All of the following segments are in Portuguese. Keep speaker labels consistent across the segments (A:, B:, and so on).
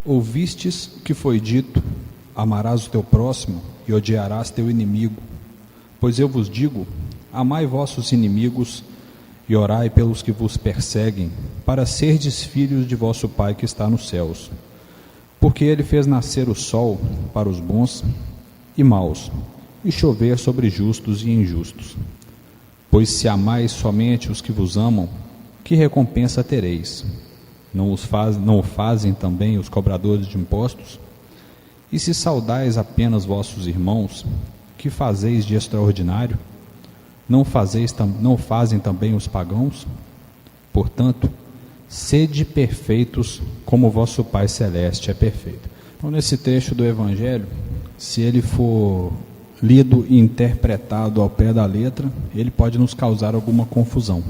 A: Ouvistes o que foi dito: amarás o teu próximo e odiarás teu inimigo. Pois eu vos digo: amai vossos inimigos e orai pelos que vos perseguem, para serdes filhos de vosso Pai que está nos céus. Porque ele fez nascer o sol para os bons e maus, e chover sobre justos e injustos. Pois se amais somente os que vos amam, que recompensa tereis? Não o fazem também os cobradores de impostos? E se saudais apenas vossos irmãos, que fazeis de extraordinário? Não fazem também os pagãos? Portanto, sede perfeitos, como vosso Pai Celeste é perfeito. Então, nesse trecho do Evangelho, se ele for lido e interpretado ao pé da letra, ele pode nos causar alguma confusão.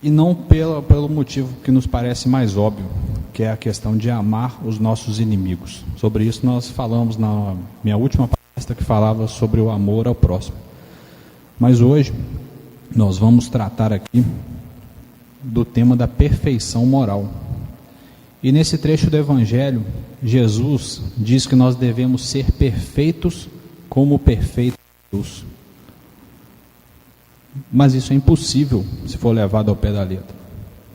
A: E não pelo motivo que nos parece mais óbvio, que é a questão de amar os nossos inimigos. Sobre isso nós falamos na minha última palestra, que falava sobre o amor ao próximo. Mas hoje nós vamos tratar aqui do tema da perfeição moral. E nesse trecho do Evangelho, Jesus diz que nós devemos ser perfeitos como o perfeito Deus. Mas isso é impossível se for levado ao pé da letra,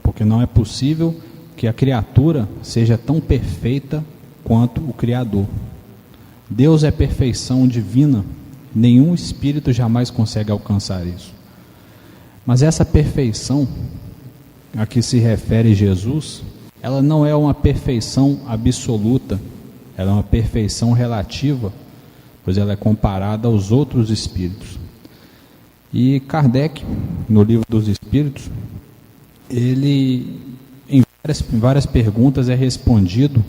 A: porque não é possível que a criatura seja tão perfeita quanto o Criador. Deus é perfeição divina, nenhum espírito jamais consegue alcançar isso. Mas essa perfeição a que se refere Jesus, ela não é uma perfeição absoluta, ela é uma perfeição relativa, pois ela é comparada aos outros espíritos. E Kardec, no Livro dos Espíritos, ele, em várias perguntas, é respondido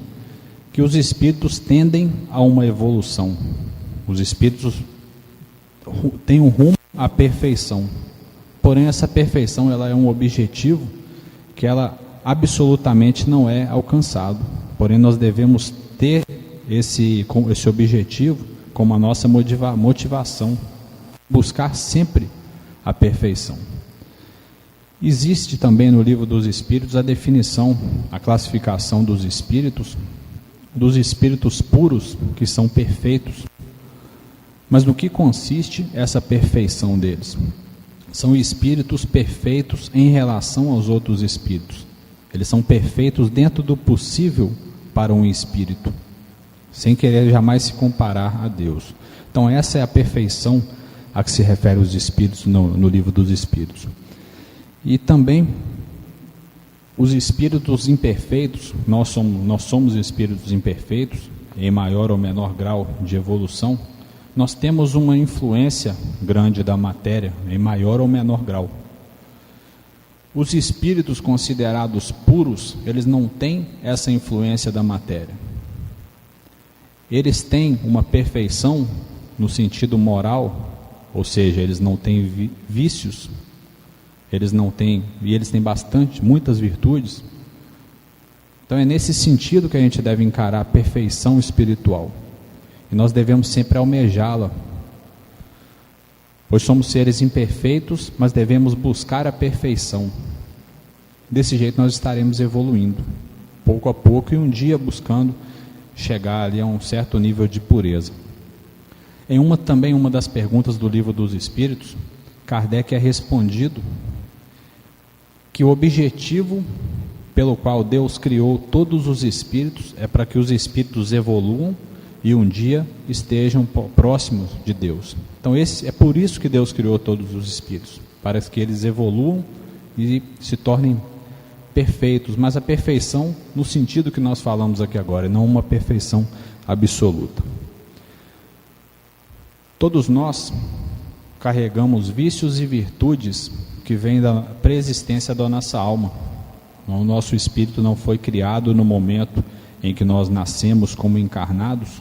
A: que os espíritos tendem a uma evolução. Os espíritos têm um rumo à perfeição. Porém, essa perfeição ela é um objetivo que ela absolutamente não é alcançado. Porém, nós devemos ter esse objetivo como a nossa motivação, buscar sempre a perfeição. Existe também no Livro dos Espíritos a definição, a classificação dos espíritos puros, que são perfeitos. Mas no que consiste essa perfeição deles? São espíritos perfeitos em relação aos outros espíritos. Eles são perfeitos dentro do possível para um espírito, sem querer jamais se comparar a Deus. Então essa é a perfeição a que se refere os espíritos no Livro dos Espíritos. E também os espíritos imperfeitos, nós somos espíritos imperfeitos, em maior ou menor grau de evolução. Nós temos uma influência grande da matéria, em maior ou menor grau. Os espíritos considerados puros, eles não têm essa influência da matéria. Eles têm uma perfeição no sentido moral, ou seja, eles não têm vícios, eles têm muitas virtudes. Então é nesse sentido que a gente deve encarar a perfeição espiritual. E nós devemos sempre almejá-la, pois somos seres imperfeitos, mas devemos buscar a perfeição. Desse jeito nós estaremos evoluindo, pouco a pouco, e um dia buscando chegar ali a um certo nível de pureza. Também uma das perguntas do Livro dos Espíritos, Kardec é respondido que o objetivo pelo qual Deus criou todos os espíritos é para que os espíritos evoluam e um dia estejam próximos de Deus. Então é por isso que Deus criou todos os espíritos, para que eles evoluam e se tornem perfeitos, mas a perfeição no sentido que nós falamos aqui agora, e não uma perfeição absoluta. Todos nós carregamos vícios e virtudes que vêm da preexistência da nossa alma. O nosso espírito não foi criado no momento em que nós nascemos como encarnados.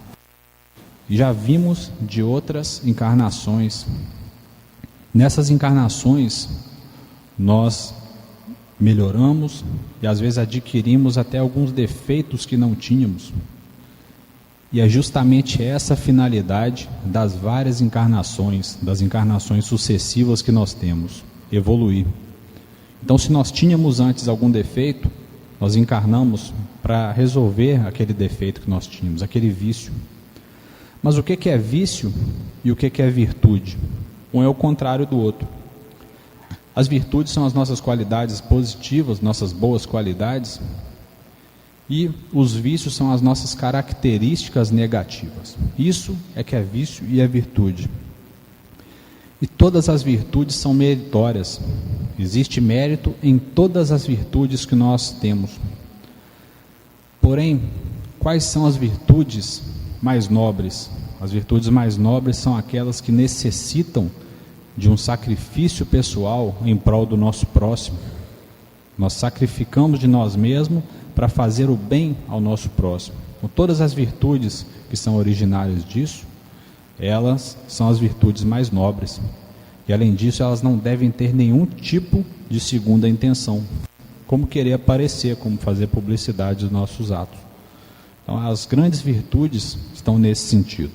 A: Já vimos de outras encarnações. Nessas encarnações, nós melhoramos e às vezes adquirimos até alguns defeitos que não tínhamos. E é justamente essa a finalidade das várias encarnações, das encarnações sucessivas que nós temos, evoluir. Então, se nós tínhamos antes algum defeito, nós encarnamos para resolver aquele defeito que nós tínhamos, aquele vício. Mas o que é vício e o que é virtude? Um é o contrário do outro. As virtudes são as nossas qualidades positivas, nossas boas qualidades, e os vícios são as nossas características negativas. Isso é que é vício e é virtude. E todas as virtudes são meritórias. Existe mérito em todas as virtudes que nós temos. Porém, quais são as virtudes mais nobres? As virtudes mais nobres são aquelas que necessitam de um sacrifício pessoal em prol do nosso próximo. Nós sacrificamos de nós mesmos para fazer o bem ao nosso próximo. Com todas as virtudes que são originárias disso, elas são as virtudes mais nobres. E além disso, elas não devem ter nenhum tipo de segunda intenção, como querer aparecer, como fazer publicidade dos nossos atos. Então, as grandes virtudes estão nesse sentido.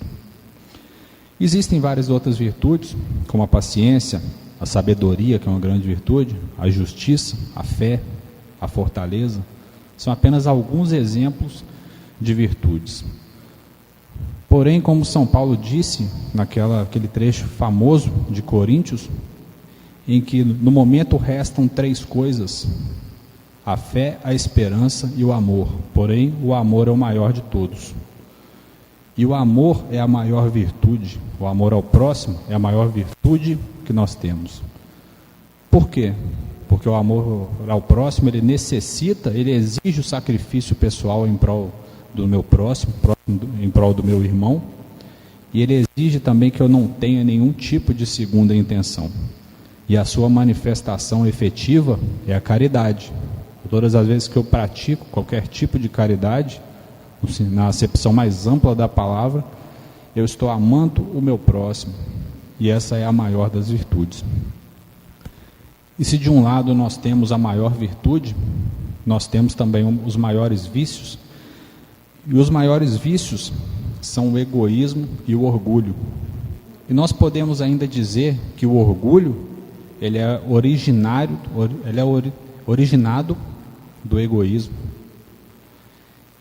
A: Existem várias outras virtudes, como a paciência, a sabedoria, que é uma grande virtude, a justiça, a fé, a fortaleza. São apenas alguns exemplos de virtudes. Porém, como São Paulo disse naquele trecho famoso de Coríntios, em que no momento restam 3 coisas: a fé, a esperança e o amor. Porém, o amor é o maior de todos. E o amor é a maior virtude. O amor ao próximo é a maior virtude que nós temos. Por quê? Porque o amor ao próximo, ele exige o sacrifício pessoal em prol do meu próximo, em prol do meu irmão, e ele exige também que eu não tenha nenhum tipo de segunda intenção. E a sua manifestação efetiva é a caridade. Todas as vezes que eu pratico qualquer tipo de caridade, na acepção mais ampla da palavra, eu estou amando o meu próximo, e essa é a maior das virtudes. E se de um lado nós temos a maior virtude, nós temos também os maiores vícios, e os maiores vícios são o egoísmo e o orgulho. E nós podemos ainda dizer que o orgulho, ele é originado do egoísmo.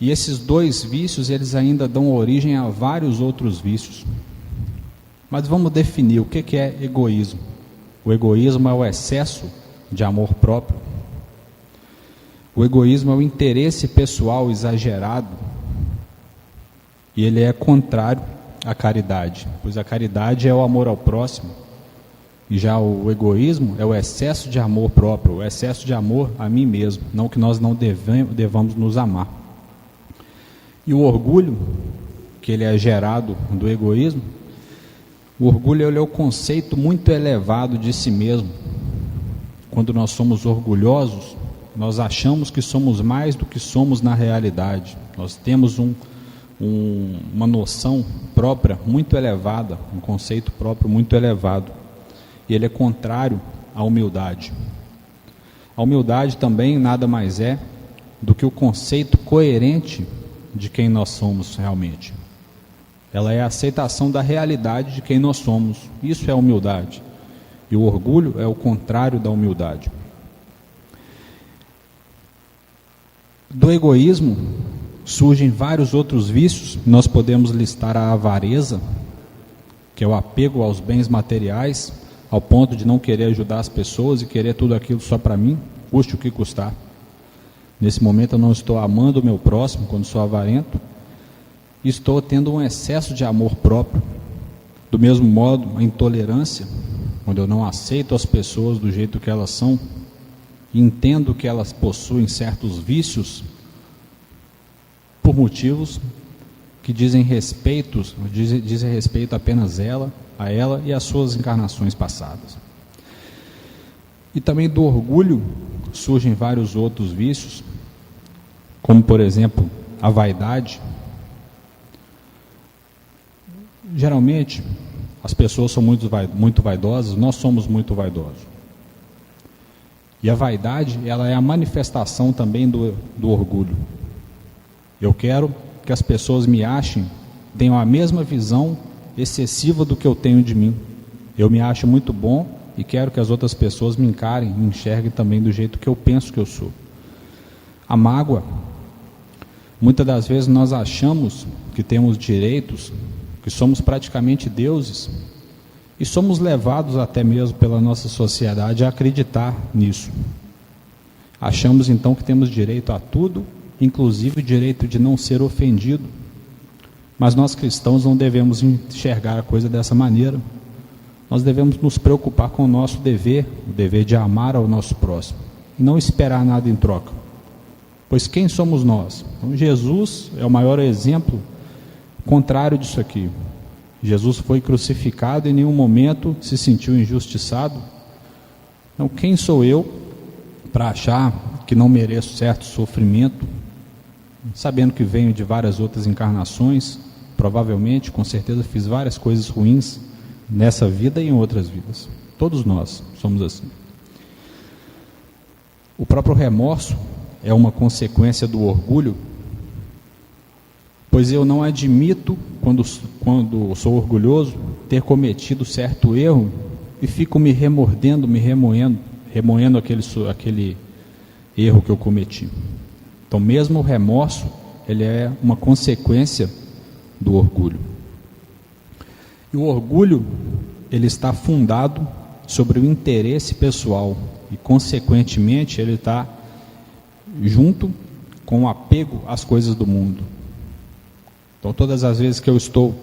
A: E esses 2 vícios, eles ainda dão origem a vários outros vícios. Mas vamos definir o que é egoísmo. O egoísmo é o excesso de amor próprio. O egoísmo é o interesse pessoal exagerado. E ele é contrário à caridade, pois a caridade é o amor ao próximo. E já o egoísmo é o excesso de amor próprio, o excesso de amor a mim mesmo, não que nós não devamos nos amar. E o orgulho, que ele é gerado do egoísmo, o orgulho ele é o conceito muito elevado de si mesmo. Quando nós somos orgulhosos, nós achamos que somos mais do que somos na realidade. Nós temos uma noção própria muito elevada, um conceito próprio muito elevado. E ele é contrário à humildade. A humildade também nada mais é do que o conceito coerente de quem nós somos realmente. Ela é a aceitação da realidade de quem nós somos. Isso é a humildade. E o orgulho é o contrário da humildade. Do egoísmo surgem vários outros vícios. Nós podemos listar a avareza, que é o apego aos bens materiais, ao ponto de não querer ajudar as pessoas e querer tudo aquilo só para mim, custe o que custar. Nesse momento eu não estou amando o meu próximo quando sou avarento, estou tendo um excesso de amor próprio. Do mesmo modo, a intolerância, quando eu não aceito as pessoas do jeito que elas são, e entendo que elas possuem certos vícios por motivos que dizem respeito apenas a ela e às suas encarnações passadas. E também do orgulho surgem vários outros vícios, como por exemplo a vaidade. Geralmente as pessoas são muito vaidosas, nós somos muito vaidosos. E a vaidade, ela é a manifestação também do orgulho. Eu quero que as pessoas me achem, tenham a mesma visão excessiva do que eu tenho de mim. Eu me acho muito bom e quero que as outras pessoas me encarem, me enxerguem também do jeito que eu penso que eu sou. A mágoa Muitas das vezes nós achamos que temos direitos, que somos praticamente deuses, e somos levados até mesmo pela nossa sociedade a acreditar nisso. Achamos então que temos direito a tudo, inclusive o direito de não ser ofendido. Mas nós cristãos não devemos enxergar a coisa dessa maneira. Nós devemos nos preocupar com o nosso dever, o dever de amar ao nosso próximo, e não esperar nada em troca. Pois quem somos nós? Então, Jesus é o maior exemplo contrário disso aqui. Jesus foi crucificado e em nenhum momento se sentiu injustiçado. Então, quem sou eu para achar que não mereço certo sofrimento, sabendo que venho de várias outras encarnações, provavelmente, com certeza fiz várias coisas ruins nessa vida e em outras vidas. Todos nós somos assim. O próprio remorso é uma consequência do orgulho, pois eu não admito, quando sou orgulhoso, ter cometido certo erro e fico me remordendo, me remoendo aquele erro que eu cometi. Então, mesmo o remorso, ele é uma consequência do orgulho. E o orgulho, ele está fundado sobre o interesse pessoal e, consequentemente, ele está junto com o apego às coisas do mundo. Então, todas as vezes que eu estou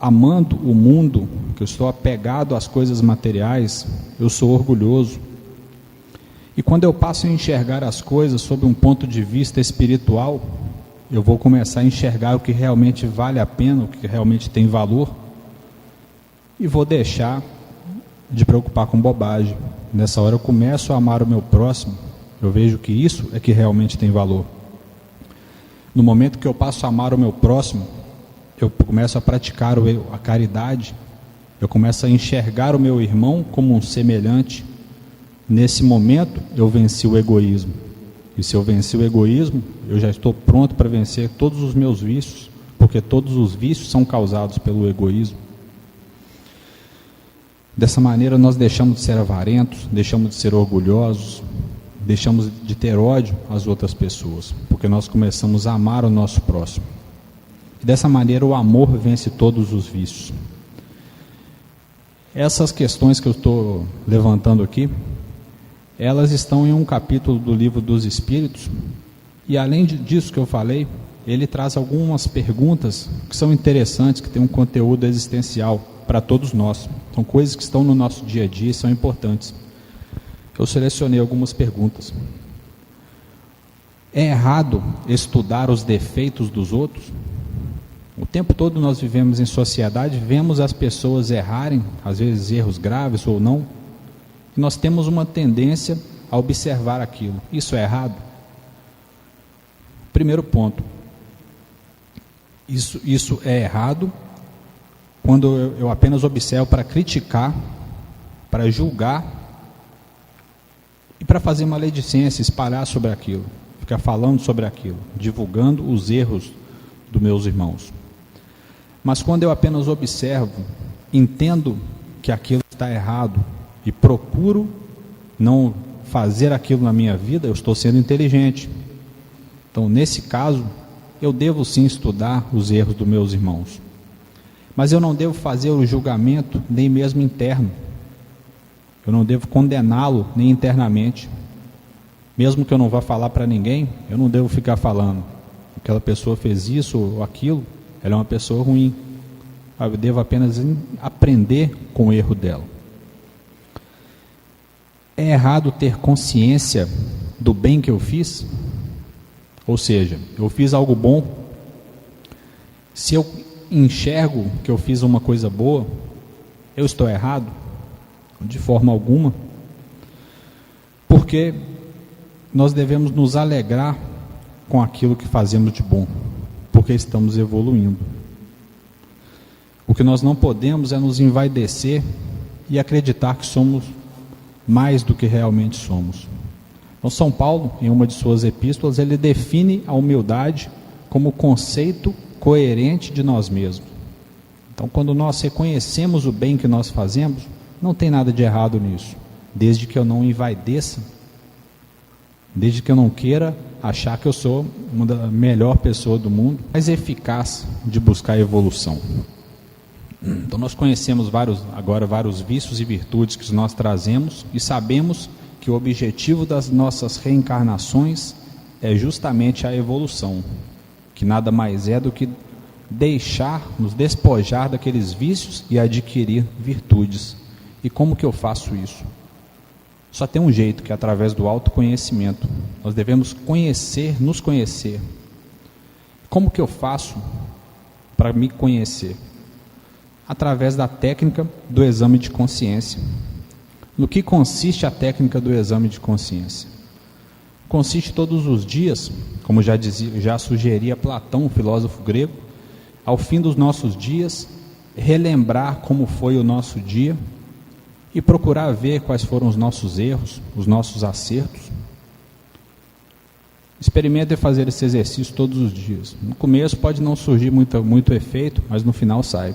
A: amando o mundo, que eu estou apegado às coisas materiais, eu sou orgulhoso. E quando eu passo a enxergar as coisas sob um ponto de vista espiritual, eu vou começar a enxergar o que realmente vale a pena, o que realmente tem valor, e vou deixar de preocupar com bobagem. Nessa hora eu começo a amar o meu próximo, eu vejo que isso é que realmente tem valor. No momento que eu passo a amar o meu próximo, eu começo a praticar a caridade, eu começo a enxergar o meu irmão como um semelhante. Nesse momento eu venci o egoísmo. E se eu venci o egoísmo, eu já estou pronto para vencer todos os meus vícios, porque todos os vícios são causados pelo egoísmo. Dessa maneira nós deixamos de ser avarentos, deixamos de ser orgulhosos, deixamos de ter ódio às outras pessoas, porque nós começamos a amar o nosso próximo. E dessa maneira o amor vence todos os vícios. Essas questões que eu estou levantando aqui, elas estão em um capítulo do Livro dos Espíritos, e além disso que eu falei, ele traz algumas perguntas que são interessantes, que têm um conteúdo existencial para todos nós. São coisas que estão no nosso dia a dia e são importantes. Eu selecionei algumas perguntas. É errado estudar os defeitos dos outros? O tempo todo nós vivemos em sociedade, vemos as pessoas errarem, às vezes erros graves ou não, e nós temos uma tendência a observar aquilo. Isso é errado? Primeiro ponto. Isso é errado quando eu apenas observo para criticar, para julgar e para fazer maledicência, espalhar sobre aquilo, ficar falando sobre aquilo, divulgando os erros dos meus irmãos. Mas quando eu apenas observo, entendo que aquilo está errado e procuro não fazer aquilo na minha vida, eu estou sendo inteligente. Então, nesse caso, eu devo sim estudar os erros dos meus irmãos. Mas eu não devo fazer o julgamento nem mesmo interno. Eu não devo condená-lo nem internamente. Mesmo que eu não vá falar para ninguém, eu não devo ficar falando. Aquela pessoa fez isso ou aquilo, ela é uma pessoa ruim. Eu devo apenas aprender com o erro dela. É errado ter consciência do bem que eu fiz? Ou seja, eu fiz algo bom. Se eu enxergo que eu fiz uma coisa boa, eu estou errado? De forma alguma. Porque nós devemos nos alegrar com aquilo que fazemos de bom, porque estamos evoluindo. O que nós não podemos é nos envaidecer e acreditar que somos mais do que realmente somos. Então, São Paulo, em uma de suas epístolas, ele define a humildade como conceito coerente de nós mesmos. Então, quando nós reconhecemos o bem que nós fazemos, não tem nada de errado nisso, desde que eu não envaideça desde que eu não queira achar que eu sou uma da melhor pessoa do mundo, mais eficaz de buscar a evolução. Então nós conhecemos vários vícios e virtudes que nós trazemos e sabemos que o objetivo das nossas reencarnações é justamente a evolução, que nada mais é do que nos despojar daqueles vícios e adquirir virtudes. E como que eu faço isso? Só tem um jeito, que é através do autoconhecimento. Nós devemos nos conhecer. Como que eu faço para me conhecer? Através da técnica do exame de consciência. No que consiste a técnica do exame de consciência? Consiste todos os dias, como já sugeria Platão, o filósofo grego, ao fim dos nossos dias, relembrar como foi o nosso dia e procurar ver quais foram os nossos erros, os nossos acertos. Experimente fazer esse exercício todos os dias. No começo pode não surgir muito efeito, mas no final sai.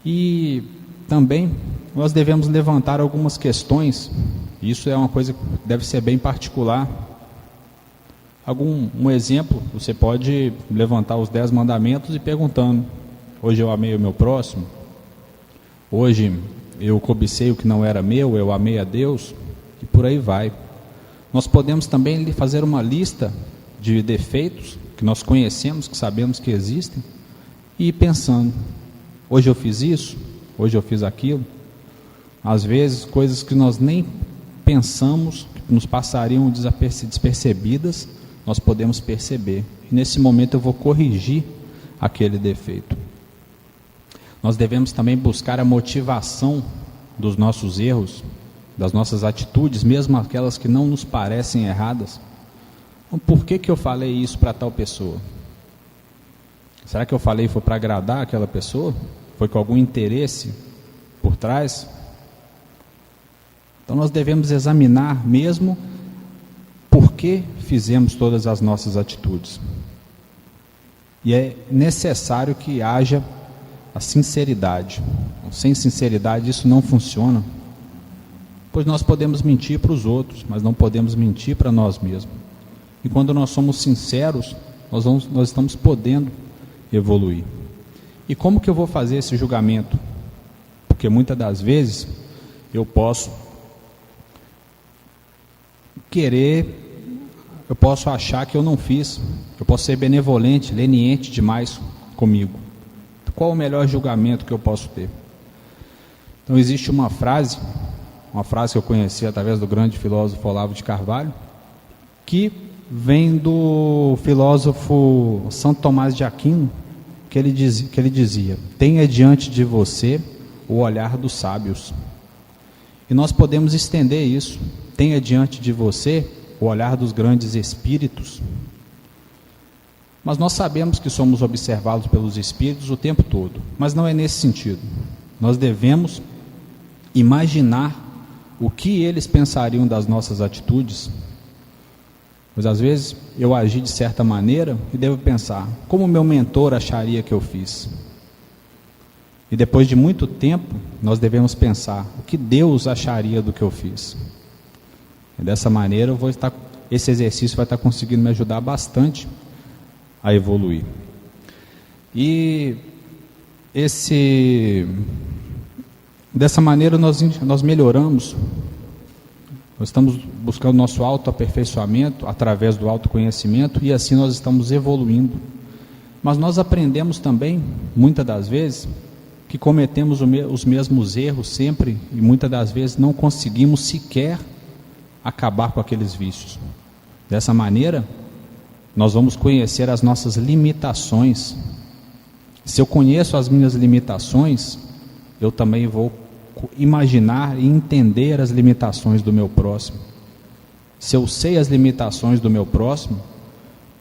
A: E também nós devemos levantar algumas questões. Isso é uma coisa que deve ser bem particular. Um exemplo, você pode levantar os 10 mandamentos e perguntando: hoje eu amei o meu próximo? Hoje eu cobicei o que não era meu, eu amei a Deus? E por aí vai. Nós podemos também fazer uma lista de defeitos que nós conhecemos, que sabemos que existem, e ir pensando: hoje eu fiz isso? Hoje eu fiz aquilo? Às vezes coisas que nós nem pensamos, que nos passariam despercebidas, nós podemos perceber. E nesse momento eu vou corrigir aquele defeito. Nós devemos também buscar a motivação dos nossos erros, das nossas atitudes, mesmo aquelas que não nos parecem erradas. Então, por que eu falei isso para tal pessoa? Será que eu falei foi para agradar aquela pessoa? Foi com algum interesse por trás? Então nós devemos examinar mesmo por que fizemos todas as nossas atitudes. E é necessário que haja a sinceridade. Sem sinceridade isso não funciona, pois nós podemos mentir para os outros, mas não podemos mentir para nós mesmos. E quando nós somos sinceros, nós estamos podendo evoluir. E como que eu vou fazer esse julgamento? Porque muitas das vezes eu posso achar que eu não fiz, eu posso ser benevolente, leniente demais comigo. Qual o melhor julgamento que eu posso ter? Então existe uma frase que eu conheci através do grande filósofo Olavo de Carvalho, que vem do filósofo Santo Tomás de Aquino, que ele dizia: tenha diante de você o olhar dos sábios. E nós podemos estender isso: tenha diante de você o olhar dos grandes espíritos. Mas nós sabemos que somos observados pelos espíritos o tempo todo, mas não é nesse sentido. Nós devemos imaginar o que eles pensariam das nossas atitudes. Pois às vezes eu agi de certa maneira e devo pensar: como meu mentor acharia que eu fiz? E depois de muito tempo nós devemos pensar: o que Deus acharia do que eu fiz? E dessa maneira esse exercício vai estar conseguindo me ajudar bastante a evoluir. E dessa maneira nós melhoramos. Nós estamos buscando nosso autoaperfeiçoamento através do autoconhecimento, e assim nós estamos evoluindo. Mas nós aprendemos também, muitas das vezes, que cometemos os mesmos erros sempre, e muitas das vezes não conseguimos sequer acabar com aqueles vícios. Dessa maneira, nós vamos conhecer as nossas limitações. Se eu conheço as minhas limitações, eu também vou imaginar e entender as limitações do meu próximo. Se eu sei as limitações do meu próximo,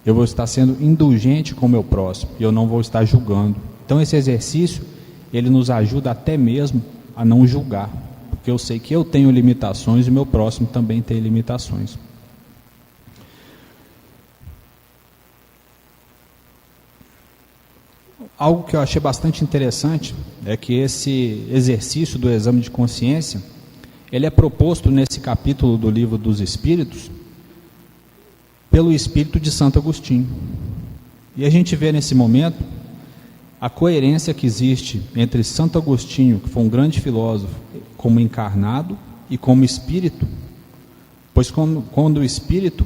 A: eu vou estar sendo indulgente com o meu próximo, e eu não vou estar julgando. Então esse exercício, ele nos ajuda até mesmo a não julgar, porque eu sei que eu tenho limitações e o meu próximo também tem limitações. Algo que eu achei bastante interessante é que esse exercício do exame de consciência, ele é proposto nesse capítulo do Livro dos Espíritos, pelo espírito de Santo Agostinho. E a gente vê nesse momento a coerência que existe entre Santo Agostinho, que foi um grande filósofo, como encarnado e como espírito, pois quando o espírito,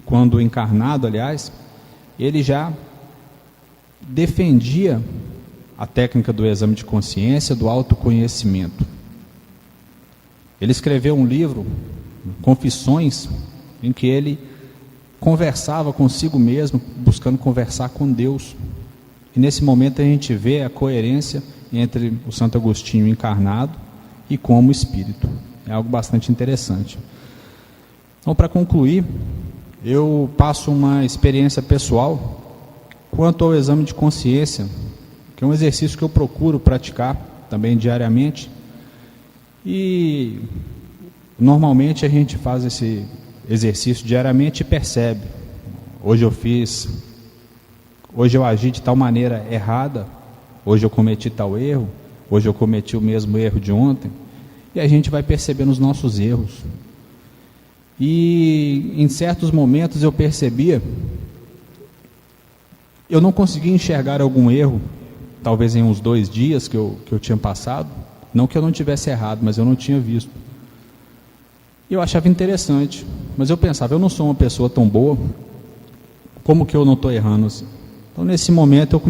A: quando encarnado, aliás, ele já defendia a técnica do exame de consciência, do autoconhecimento. Ele escreveu um livro, Confissões, em que ele conversava consigo mesmo, buscando conversar com Deus. E nesse momento a gente vê a coerência entre o Santo Agostinho encarnado e como espírito. É algo bastante interessante. Então, para concluir, eu passo uma experiência pessoal quanto ao exame de consciência, que é um exercício que eu procuro praticar também diariamente. E normalmente a gente faz esse exercício diariamente e percebe: hoje eu agi de tal maneira errada, hoje eu cometi tal erro, hoje eu cometi o mesmo erro de ontem, e a gente vai percebendo os nossos erros. E em certos momentos eu percebia, eu não conseguia enxergar algum erro, talvez em uns 2 dias que eu tinha passado, não que eu não tivesse errado, mas eu não tinha visto. E eu achava interessante, mas eu pensava, eu não sou uma pessoa tão boa, como que eu não estou errando assim? Então nesse momento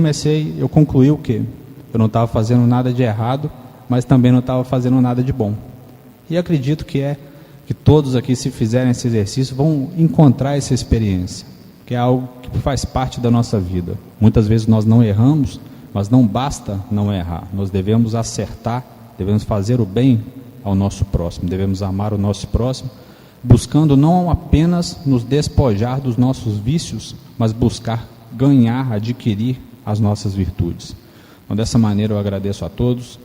A: eu concluí o quê? Eu não estava fazendo nada de errado, mas também não estava fazendo nada de bom. E acredito que todos aqui, se fizerem esse exercício, vão encontrar essa experiência, que é algo que faz parte da nossa vida. Muitas vezes nós não erramos, mas não basta não errar, nós devemos acertar, devemos fazer o bem ao nosso próximo, devemos amar o nosso próximo, buscando não apenas nos despojar dos nossos vícios, mas buscar ganhar, adquirir as nossas virtudes. Então, dessa maneira eu agradeço a todos.